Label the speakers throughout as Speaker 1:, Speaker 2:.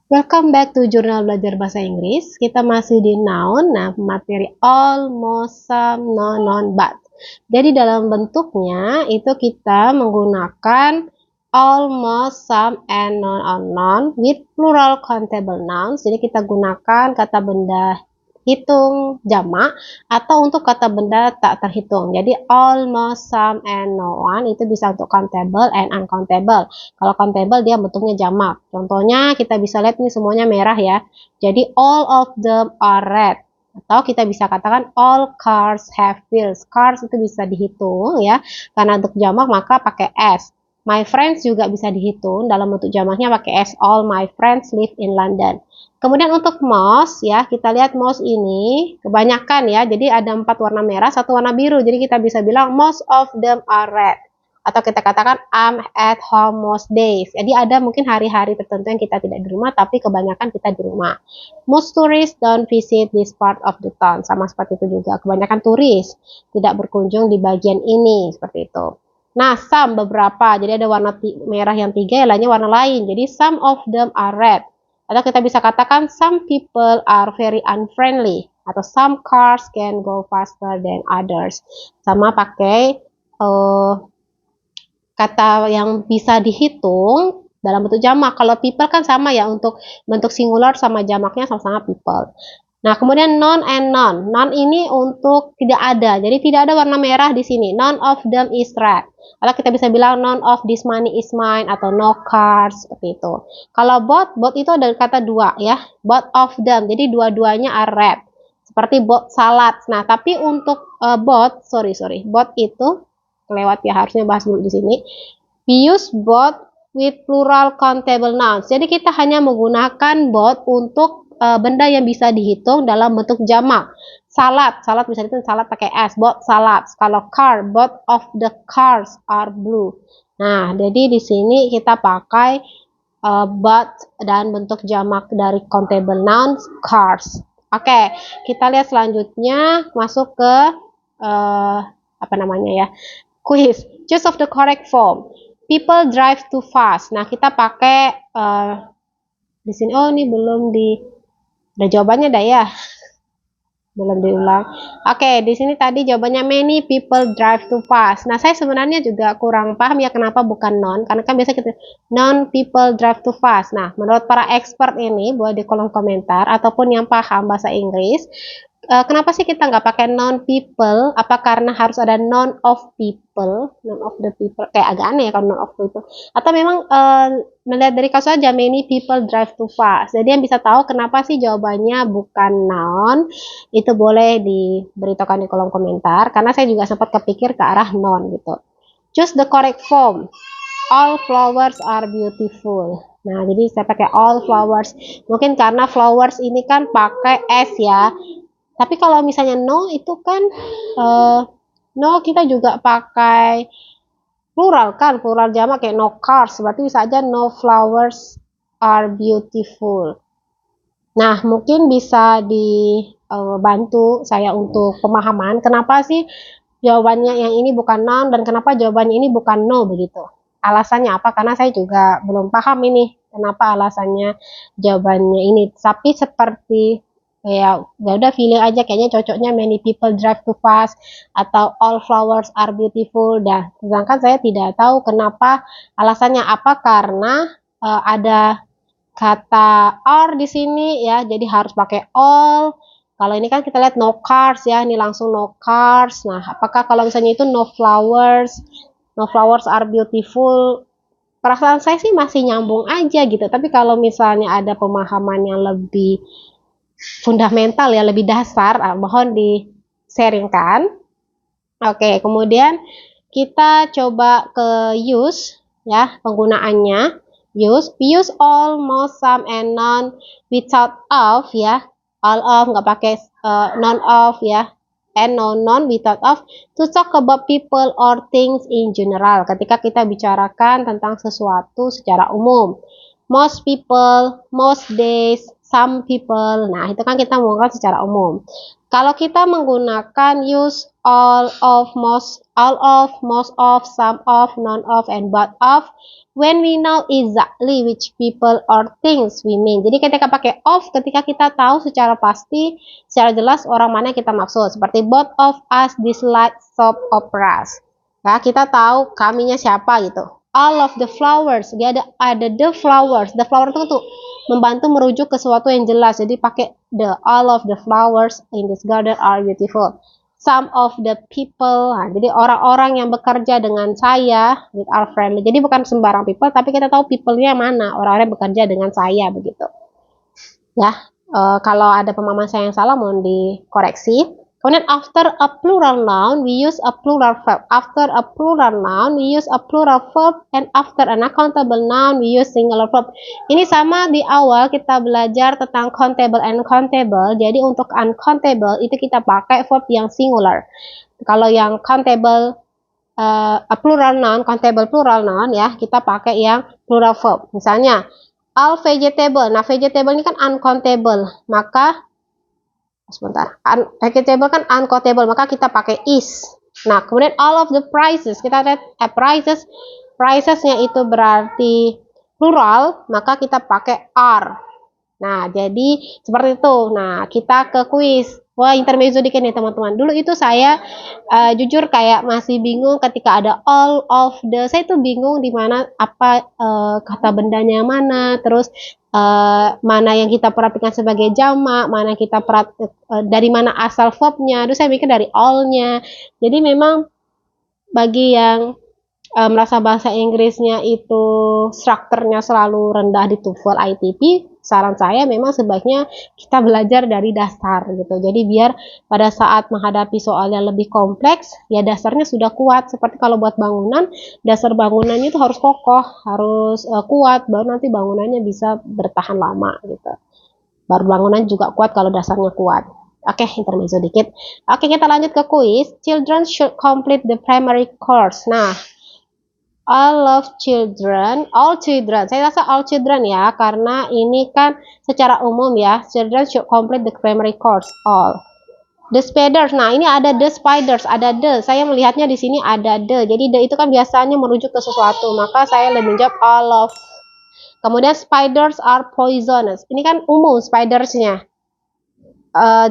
Speaker 1: Welcome back to Jurnal Belajar Bahasa Inggris. Kita masih di noun, nah materi almost, some, non, non, but. Jadi dalam bentuknya itu kita menggunakan almost, some, and non with plural countable nouns. Jadi kita gunakan kata benda hitung jamak atau untuk kata benda tak terhitung. Jadi almost, some, and no one itu bisa untuk countable and uncountable. Kalau countable dia bentuknya jamak. Contohnya kita bisa lihat ini semuanya merah ya. Jadi all of them are red. Atau kita bisa katakan all cars have wheels. Cars itu bisa dihitung ya. Karena untuk jamak maka pakai s. My friends juga bisa dihitung dalam bentuk jamaknya pakai s. All my friends live in London. Kemudian untuk most ya, kita lihat most ini kebanyakan ya. Jadi ada 4 warna merah, 1 warna biru. Jadi kita bisa bilang most of them are red. Atau kita katakan I'm at home most days. Jadi ada mungkin hari-hari tertentu yang kita tidak di rumah, tapi kebanyakan kita di rumah. Most tourists don't visit this part of the town. Sama seperti itu juga. Kebanyakan turis tidak berkunjung di bagian ini, seperti itu. Nah, some beberapa. Jadi ada warna merah yang 3, yang lainnya warna lain. Jadi some of them are red. Atau kita bisa katakan some people are very unfriendly. Atau some cars can go faster than others. Sama pakai kata yang bisa dihitung dalam bentuk jamak. Kalau people kan sama ya, untuk bentuk singular sama jamaknya sama-sama people. Nah, kemudian non and non. Non ini untuk tidak ada. Jadi tidak ada warna merah di sini. None of them is red. Atau kita bisa bilang none of this money is mine atau no cars, seperti itu. Kalau both itu ada kata dua ya. Both of them. Jadi dua-duanya are red. Seperti both salad. Nah, tapi untuk both itu kelewat ya, harusnya bahas dulu di sini. We use both with plural countable nouns. Jadi kita hanya menggunakan both untuk benda yang bisa dihitung dalam bentuk jamak. Salad bisa dihitung salad pakai s, both salads. Kalau car, both of the cars are blue. Nah, jadi di sini kita pakai both dan bentuk jamak dari countable nouns cars. Oke, kita lihat selanjutnya masuk ke apa namanya ya? Quiz. Choose of the correct form. People drive too fast. Nah, kita pakai di sini. Oh, ini belum ada jawabannya dah ya. Belum diulang. Oke, di sini tadi jawabannya many people drive too fast. Nah, saya sebenarnya juga kurang paham ya kenapa bukan non. Karena kan biasa kita non people drive too fast. Nah, menurut para expert ini buat di kolom komentar ataupun yang paham bahasa Inggris, kenapa sih kita nggak pakai non people? Apa karena harus ada non of people, non of the people? Kayak agak aneh ya kalau non of people. Atau memang melihat dari kasus aja many people drive too fast. Jadi yang bisa tahu kenapa sih jawabannya bukan non, itu boleh diberitakan di kolom komentar. Karena saya juga sempat kepikir ke arah non gitu. Choose the correct form. All flowers are beautiful. Nah, jadi saya pakai all flowers. Mungkin karena flowers ini kan pakai s ya. Tapi kalau misalnya no itu kan no kita juga pakai plural kan, plural jamak kayak no cars, berarti bisa aja no flowers are beautiful. Nah, mungkin bisa dibantu saya untuk pemahaman kenapa sih jawabannya yang ini bukan noun dan kenapa jawabannya ini bukan no begitu. Alasannya apa? Karena saya juga belum paham ini kenapa alasannya jawabannya ini. Tapi seperti ya udah feeling aja kayaknya cocoknya many people drive too fast atau all flowers are beautiful. Dah, sedangkan saya tidak tahu kenapa alasannya apa, karena ada kata are di sini ya, jadi harus pakai all. Kalau ini kan kita lihat no cars ya, ini langsung no cars. Nah, apakah kalau misalnya itu no flowers are beautiful, perasaan saya sih masih nyambung aja gitu. Tapi kalau misalnya ada pemahaman yang lebih fundamental ya, lebih dasar, mohon di-sharingkan. Oke, kemudian kita coba ke use ya, penggunaannya. Use, we use all, most, some, and none without of ya. All of nggak pakai none of ya. And no, none without of to talk about people or things in general. Ketika kita bicarakan tentang sesuatu secara umum. Most people, most days, some people. Nah, itu kan kita ngomongkan secara umum. Kalau kita menggunakan use all of, most of, some of, none of, and but of, when we know exactly which people or things we mean. Jadi ketika pakai of, ketika kita tahu secara pasti, secara jelas orang mana yang kita maksud. Seperti both of us dislike soap operas. Ya, kita tahu kaminya siapa gitu. All of the flowers, dia ada the flowers. The flower itu tuh membantu merujuk ke sesuatu yang jelas. Jadi pakai the. All of the flowers in this garden are beautiful. Some of the people, nah, jadi orang-orang yang bekerja dengan saya with our friendly. Jadi bukan sembarang people, tapi kita tahu people-nya mana, orang-orang yang bekerja dengan saya begitu. Ya, kalau ada pemahaman saya yang salah mohon dikoreksi. Kemudian after a plural noun, we use a plural verb. After a plural noun, we use a plural verb. And after an uncountable noun, we use singular verb. Ini sama di awal kita belajar tentang countable and uncountable. Jadi untuk uncountable itu kita pakai verb yang singular. Kalau yang countable, a plural noun, countable plural noun ya, kita pakai yang plural verb. Misalnya, all vegetable. Nah, vegetable ini kan uncountable. Maka sebentar, vegetable kan uncountable, maka kita pakai is. Nah, kemudian all of the prices, kita lihat prices, pricesnya itu berarti plural, maka kita pakai are. Nah, jadi seperti itu. Nah, kita ke kuis. Wah, intermezzo dikit nih teman-teman. Dulu itu saya jujur kayak masih bingung ketika ada all of the. Saya tuh bingung di mana apa kata bendanya yang mana, terus mana yang kita perhatikan sebagai jamak, mana kita dari mana asal verbnya. Aduh, saya mikir dari all-nya. Jadi memang bagi yang merasa bahasa Inggrisnya itu strukturnya selalu rendah di TOEFL ITP, saran saya memang sebaiknya kita belajar dari dasar gitu. Jadi biar pada saat menghadapi soal yang lebih kompleks, ya dasarnya sudah kuat. Seperti kalau buat bangunan, dasar bangunannya itu harus kokoh, harus kuat, baru nanti bangunannya bisa bertahan lama gitu. Baru bangunan juga kuat kalau dasarnya kuat. Oke, intermezzo dikit. Oke, kita lanjut ke kuis. Children should complete the primary course. Nah, all children. Saya rasa all children ya, karena ini kan secara umum ya. Children should complete the primary course. All. The spiders. Nah, ini ada the spiders, ada the. Saya melihatnya di sini ada the. Jadi the itu kan biasanya merujuk ke sesuatu, maka saya lebih menjawab all of. Kemudian spiders are poisonous. Ini kan umum spidersnya.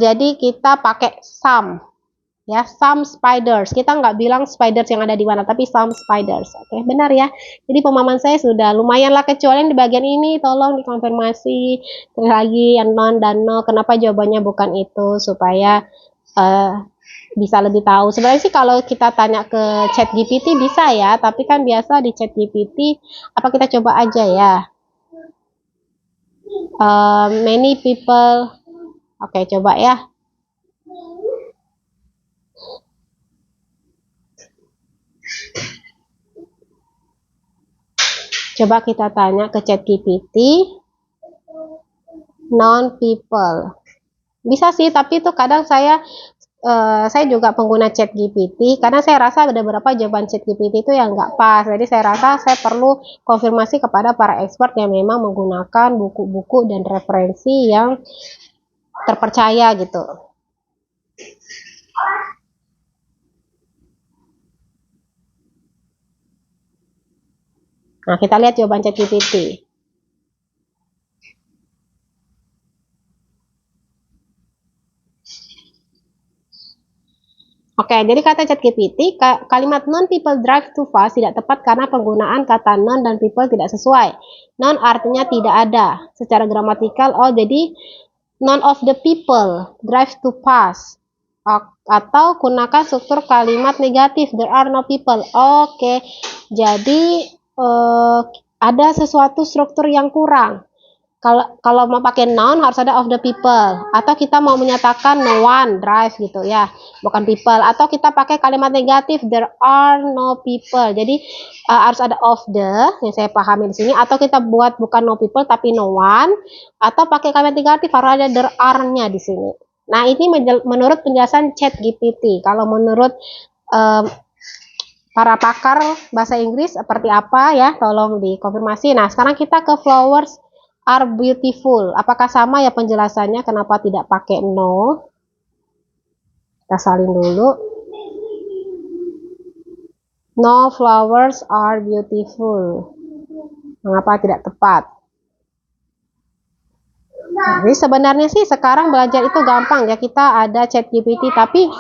Speaker 1: Jadi kita pakai some. Ya, some spiders. Kita nggak bilang spiders yang ada di mana, tapi some spiders. Oke, benar ya. Jadi pemahaman saya sudah lumayan lah, kecuali yang di bagian ini tolong dikonfirmasi lagi yang non dan no. Kenapa jawabannya bukan itu, supaya bisa lebih tahu. Sebenarnya sih kalau kita tanya ke ChatGPT bisa ya, tapi kan biasa di ChatGPT, apa kita coba aja ya. Many people. Oke, coba ya. Coba kita tanya ke ChatGPT, non-people. Bisa sih, tapi itu kadang saya juga pengguna ChatGPT, karena saya rasa ada beberapa jawaban ChatGPT itu yang nggak pas. Jadi saya rasa saya perlu konfirmasi kepada para expert yang memang menggunakan buku-buku dan referensi yang terpercaya gitu. Nah, kita lihat jawaban ChatGPT. Oke, jadi kata ChatGPT, kalimat non-people drive too fast tidak tepat karena penggunaan kata non dan people tidak sesuai. Non artinya tidak ada. Secara gramatikal, jadi none of the people drive too fast. Atau gunakan struktur kalimat negatif, there are no people. Oke, jadi ada sesuatu struktur yang kurang. Kalau mau pakai noun harus ada of the people, atau kita mau menyatakan no one drive gitu ya, bukan people, atau kita pakai kalimat negatif, there are no people. Jadi harus ada of the yang saya pahami di sini, atau kita buat bukan no people tapi no one, atau pakai kalimat negatif harus ada there are-nya di sini. Nah, ini menurut penjelasan ChatGPT. Kalau menurut para pakar bahasa Inggris seperti apa ya, tolong dikonfirmasi. Nah, sekarang kita ke flowers are beautiful. Apakah sama ya penjelasannya? Kenapa tidak pakai no? Kita salin dulu. No flowers are beautiful. Mengapa tidak tepat? Jadi sebenarnya sih sekarang belajar itu gampang ya, kita ada ChatGPT, tapi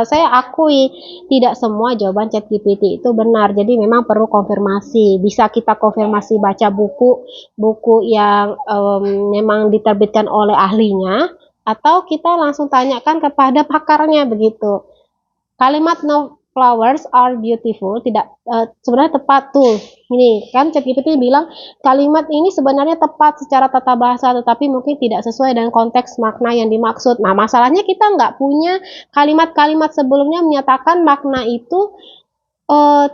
Speaker 1: saya akui tidak semua jawaban ChatGPT itu benar. Jadi memang perlu konfirmasi. Bisa kita konfirmasi baca buku yang memang diterbitkan oleh ahlinya, atau kita langsung tanyakan kepada pakarnya begitu. Kalimat no flowers are beautiful tidak sebenarnya tepat tuh. Ini kan ChatGPT bilang kalimat ini sebenarnya tepat secara tata bahasa, tetapi mungkin tidak sesuai dengan konteks makna yang dimaksud. Nah, masalahnya kita nggak punya kalimat-kalimat sebelumnya menyatakan makna itu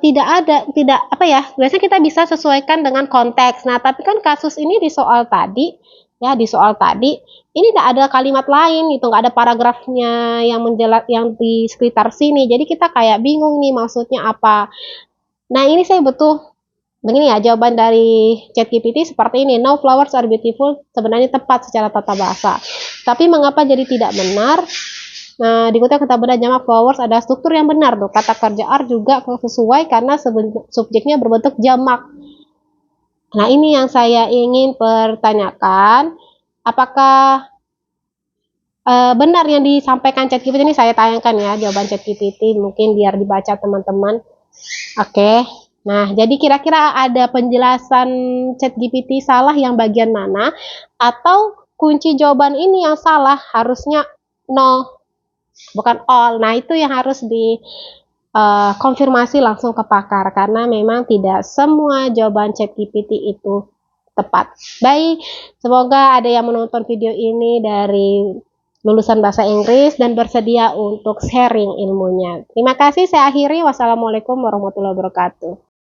Speaker 1: tidak ada, tidak apa ya, biasanya kita bisa sesuaikan dengan konteks. Nah, tapi kan kasus ini di soal tadi, ya di soal tadi, ini tidak ada kalimat lain gitu, nggak ada paragrafnya yang yang di sekitar sini. Jadi kita kayak bingung nih maksudnya apa. Nah, ini saya butuh begini ya, jawaban dari ChatGPT seperti ini. No flowers are beautiful sebenarnya tepat secara tata bahasa. Tapi mengapa jadi tidak benar? Nah, dikutip kata benda jamak flowers ada struktur yang benar tuh. Kata kerja are juga sesuai karena subjeknya berbentuk jamak. Nah, ini yang saya ingin pertanyakan. Apakah benar yang disampaikan ChatGPT ini? Saya tayangkan ya jawaban ChatGPT mungkin biar dibaca teman-teman. Oke. Nah, jadi kira-kira ada penjelasan ChatGPT salah yang bagian mana? Atau kunci jawaban ini yang salah harusnya no, bukan all. Nah, itu yang harus di konfirmasi langsung ke pakar, karena memang tidak semua jawaban ChatGPT itu tepat. Baik, semoga ada yang menonton video ini dari lulusan bahasa Inggris dan bersedia untuk sharing ilmunya. Terima kasih, saya akhiri. Wassalamualaikum warahmatullahi wabarakatuh.